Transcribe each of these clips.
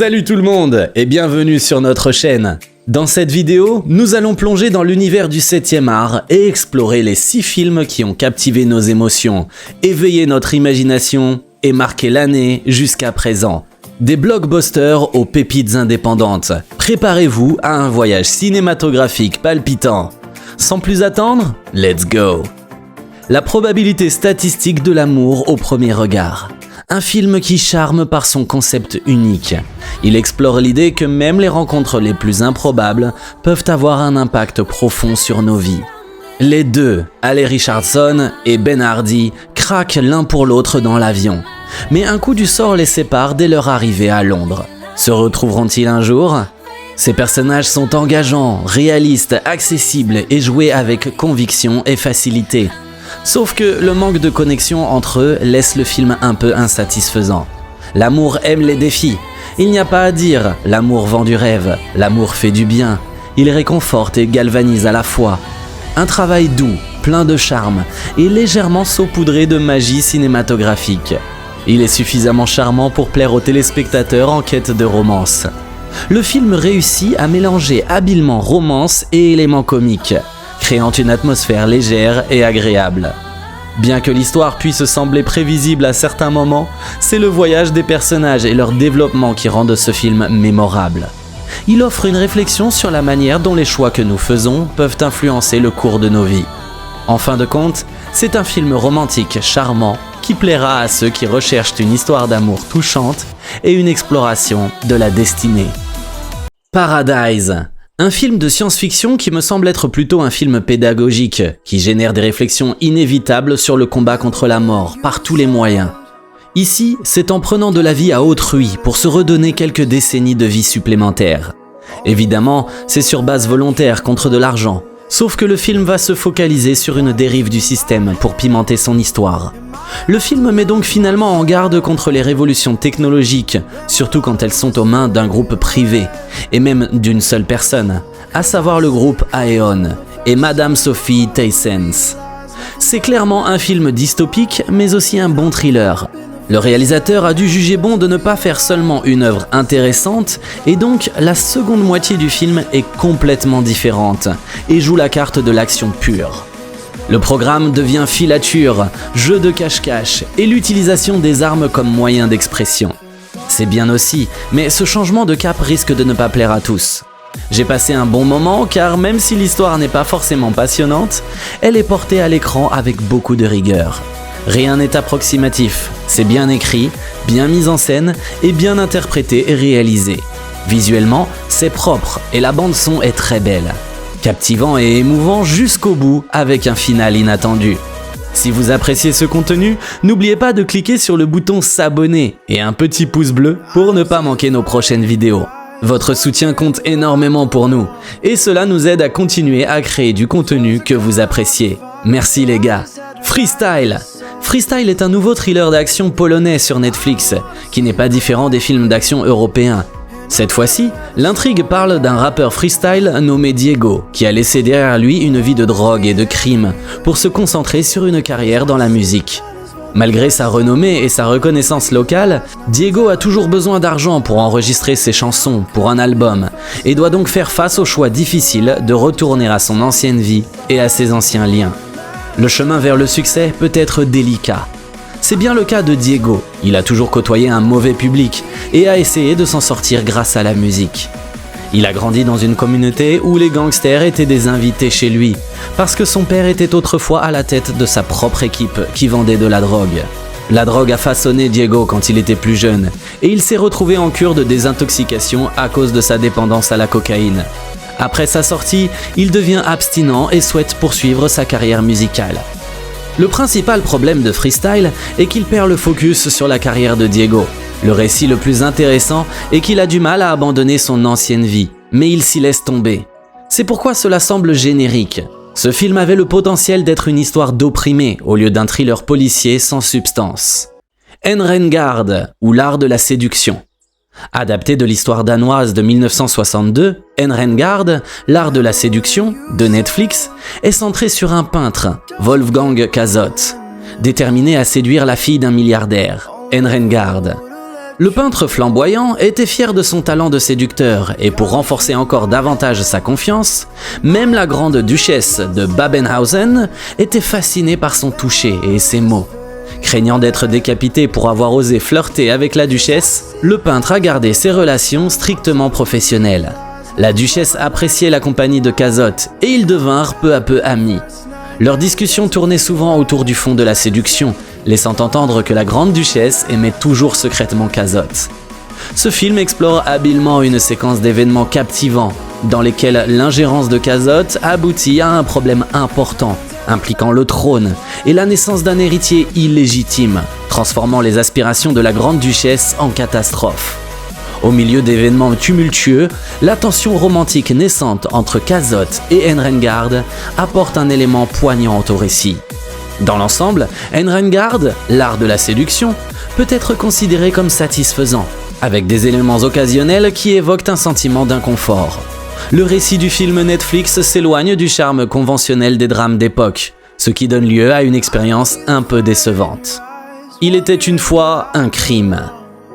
Salut tout le monde et bienvenue sur notre chaîne. Dans cette vidéo, nous allons plonger dans l'univers du 7e art et explorer les 6 films qui ont captivé nos émotions, éveillé notre imagination et marqué l'année jusqu'à présent. Des blockbusters aux pépites indépendantes. Préparez-vous à un voyage cinématographique palpitant. Sans plus attendre, let's go! La probabilité statistique de l'amour au premier regard. Un film qui charme par son concept unique. Il explore l'idée que même les rencontres les plus improbables peuvent avoir un impact profond sur nos vies. Les deux, Haley Richardson et Ben Hardy, craquent l'un pour l'autre dans l'avion. Mais un coup du sort les sépare dès leur arrivée à Londres. Se retrouveront-ils un jour ? Ces personnages sont engageants, réalistes, accessibles et joués avec conviction et facilité. Sauf que le manque de connexion entre eux laisse le film un peu insatisfaisant. L'amour aime les défis. Il n'y a pas à dire, l'amour vend du rêve, l'amour fait du bien. Il réconforte et galvanise à la fois. Un travail doux, plein de charme et légèrement saupoudré de magie cinématographique. Il est suffisamment charmant pour plaire aux téléspectateurs en quête de romance. Le film réussit à mélanger habilement romance et éléments comiques, créant une atmosphère légère et agréable. Bien que l'histoire puisse sembler prévisible à certains moments, c'est le voyage des personnages et leur développement qui rendent ce film mémorable. Il offre une réflexion sur la manière dont les choix que nous faisons peuvent influencer le cours de nos vies. En fin de compte, c'est un film romantique charmant qui plaira à ceux qui recherchent une histoire d'amour touchante et une exploration de la destinée. Paradise. Un film de science-fiction qui me semble être plutôt un film pédagogique, qui génère des réflexions inévitables sur le combat contre la mort, par tous les moyens. Ici, c'est en prenant de la vie à autrui pour se redonner quelques décennies de vie supplémentaires. Évidemment, c'est sur base volontaire contre de l'argent, sauf que le film va se focaliser sur une dérive du système pour pimenter son histoire. Le film met donc finalement en garde contre les révolutions technologiques, surtout quand elles sont aux mains d'un groupe privé, et même d'une seule personne, à savoir le groupe Aeon et Madame Sophie Taysense. C'est clairement un film dystopique, mais aussi un bon thriller. Le réalisateur a dû juger bon de ne pas faire seulement une œuvre intéressante, et donc la seconde moitié du film est complètement différente, et joue la carte de l'action pure. Le programme devient filature, jeu de cache-cache et l'utilisation des armes comme moyen d'expression. C'est bien aussi, mais ce changement de cap risque de ne pas plaire à tous. J'ai passé un bon moment car même si l'histoire n'est pas forcément passionnante, elle est portée à l'écran avec beaucoup de rigueur. Rien n'est approximatif, c'est bien écrit, bien mis en scène et bien interprété et réalisé. Visuellement, c'est propre et la bande-son est très belle. Captivant et émouvant jusqu'au bout avec un final inattendu. Si vous appréciez ce contenu, n'oubliez pas de cliquer sur le bouton s'abonner et un petit pouce bleu pour ne pas manquer nos prochaines vidéos. Votre soutien compte énormément pour nous et cela nous aide à continuer à créer du contenu que vous appréciez. Merci les gars. Freestyle. Freestyle est un nouveau thriller d'action polonais sur Netflix qui n'est pas différent des films d'action européens. Cette fois-ci, l'intrigue parle d'un rappeur freestyle nommé Diego, qui a laissé derrière lui une vie de drogue et de crime pour se concentrer sur une carrière dans la musique. Malgré sa renommée et sa reconnaissance locale, Diego a toujours besoin d'argent pour enregistrer ses chansons pour un album et doit donc faire face au choix difficile de retourner à son ancienne vie et à ses anciens liens. Le chemin vers le succès peut être délicat. C'est bien le cas de Diego, il a toujours côtoyé un mauvais public et a essayé de s'en sortir grâce à la musique. Il a grandi dans une communauté où les gangsters étaient des invités chez lui, parce que son père était autrefois à la tête de sa propre équipe qui vendait de la drogue. La drogue a façonné Diego quand il était plus jeune, et il s'est retrouvé en cure de désintoxication à cause de sa dépendance à la cocaïne. Après sa sortie, il devient abstinent et souhaite poursuivre sa carrière musicale. Le principal problème de Freestyle est qu'il perd le focus sur la carrière de Diego. Le récit le plus intéressant est qu'il a du mal à abandonner son ancienne vie, mais il s'y laisse tomber. C'est pourquoi cela semble générique. Ce film avait le potentiel d'être une histoire d'opprimé au lieu d'un thriller policier sans substance. Enrengard, ou l'art de la séduction. Adapté de l'histoire danoise de 1962, Enrengard, l'art de la séduction, de Netflix, est centré sur un peintre, Wolfgang Cazot, déterminé à séduire la fille d'un milliardaire, Enrengard. Le peintre flamboyant était fier de son talent de séducteur et pour renforcer encore davantage sa confiance, même la grande duchesse de Babenhausen était fascinée par son toucher et ses mots. Craignant d'être décapité pour avoir osé flirter avec la duchesse, le peintre a gardé ses relations strictement professionnelles. La duchesse appréciait la compagnie de Cazotte et ils devinrent peu à peu amis. Leurs discussions tournaient souvent autour du fond de la séduction, laissant entendre que la grande duchesse aimait toujours secrètement Cazotte. Ce film explore habilement une séquence d'événements captivants, dans lesquels l'ingérence de Cazotte aboutit à un problème important, impliquant le trône et la naissance d'un héritier illégitime, transformant les aspirations de la grande duchesse en catastrophe. Au milieu d'événements tumultueux, la tension romantique naissante entre Cazotte et Enrengard apporte un élément poignant au récit. Dans l'ensemble, Enrengard, l'art de la séduction, peut être considéré comme satisfaisant, avec des éléments occasionnels qui évoquent un sentiment d'inconfort. Le récit du film Netflix s'éloigne du charme conventionnel des drames d'époque, ce qui donne lieu à une expérience un peu décevante. Il était une fois un crime.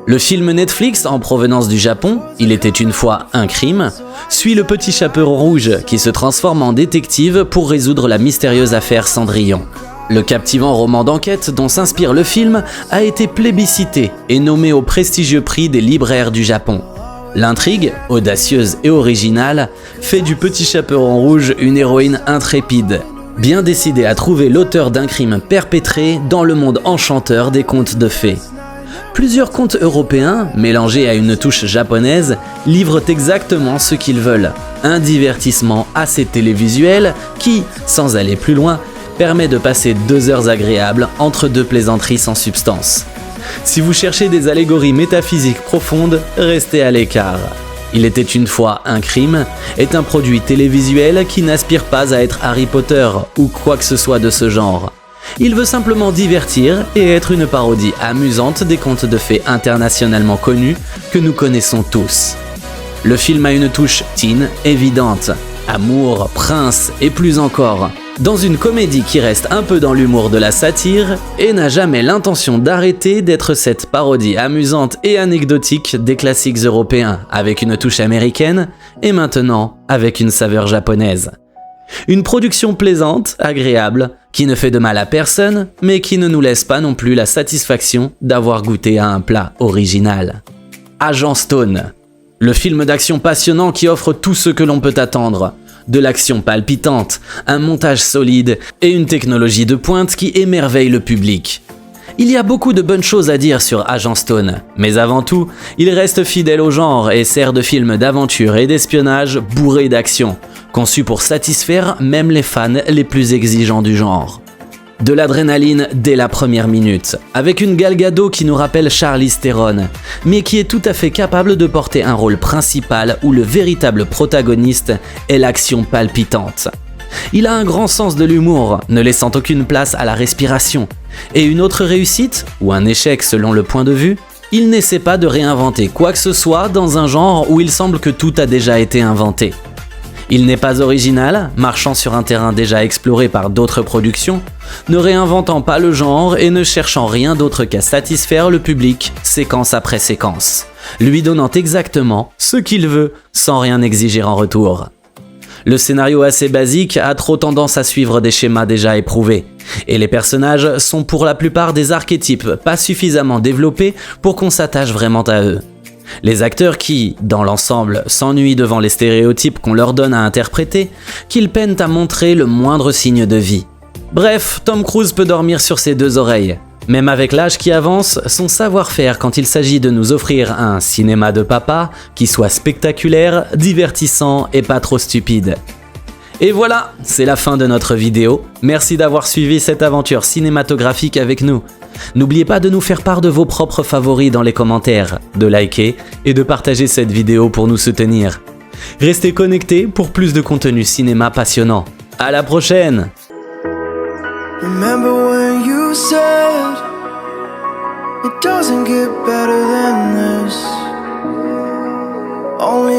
Le film Netflix en provenance du Japon, Il était une fois un crime, suit le petit chaperon rouge qui se transforme en détective pour résoudre la mystérieuse affaire Cendrillon. Le captivant roman d'enquête dont s'inspire le film a été plébiscité et nommé au prestigieux prix des libraires du Japon. L'intrigue, audacieuse et originale, fait du petit chaperon rouge une héroïne intrépide, bien décidée à trouver l'auteur d'un crime perpétré dans le monde enchanteur des contes de fées. Plusieurs contes européens, mélangés à une touche japonaise, livrent exactement ce qu'ils veulent. Un divertissement assez télévisuel qui, sans aller plus loin, permet de passer 2 heures agréables entre 2 plaisanteries sans substance. Si vous cherchez des allégories métaphysiques profondes, restez à l'écart. Il était une fois un crime est un produit télévisuel qui n'aspire pas à être Harry Potter ou quoi que ce soit de ce genre. Il veut simplement divertir et être une parodie amusante des contes de fées internationalement connus que nous connaissons tous. Le film a une touche teen évidente, amour, prince et plus encore, dans une comédie qui reste un peu dans l'humour de la satire et n'a jamais l'intention d'arrêter d'être cette parodie amusante et anecdotique des classiques européens avec une touche américaine et maintenant avec une saveur japonaise. Une production plaisante, agréable, qui ne fait de mal à personne, mais qui ne nous laisse pas non plus la satisfaction d'avoir goûté à un plat original. Agent Stone, le film d'action passionnant qui offre tout ce que l'on peut attendre. De l'action palpitante, un montage solide et une technologie de pointe qui émerveille le public. Il y a beaucoup de bonnes choses à dire sur Agent Stone, mais avant tout, il reste fidèle au genre et sert de film d'aventure et d'espionnage bourré d'action, conçu pour satisfaire même les fans les plus exigeants du genre. De l'adrénaline dès la première minute, avec une Gal Gadot qui nous rappelle Charlize Theron, mais qui est tout à fait capable de porter un rôle principal où le véritable protagoniste est l'action palpitante. Il a un grand sens de l'humour, ne laissant aucune place à la respiration. Et une autre réussite, ou un échec selon le point de vue, il n'essaie pas de réinventer quoi que ce soit dans un genre où il semble que tout a déjà été inventé. Il n'est pas original, marchant sur un terrain déjà exploré par d'autres productions, ne réinventant pas le genre et ne cherchant rien d'autre qu'à satisfaire le public séquence après séquence, lui donnant exactement ce qu'il veut sans rien exiger en retour. Le scénario assez basique a trop tendance à suivre des schémas déjà éprouvés, et les personnages sont pour la plupart des archétypes pas suffisamment développés pour qu'on s'attache vraiment à eux. Les acteurs qui, dans l'ensemble, s'ennuient devant les stéréotypes qu'on leur donne à interpréter, qu'ils peinent à montrer le moindre signe de vie. Bref, Tom Cruise peut dormir sur ses 2 oreilles. Même avec l'âge qui avance, son savoir-faire quand il s'agit de nous offrir un cinéma de papa qui soit spectaculaire, divertissant et pas trop stupide. Et voilà, c'est la fin de notre vidéo. Merci d'avoir suivi cette aventure cinématographique avec nous. N'oubliez pas de nous faire part de vos propres favoris dans les commentaires, de liker et de partager cette vidéo pour nous soutenir. Restez connectés pour plus de contenu cinéma passionnant. À la prochaine! Remember when you said it doesn't get better than this? Only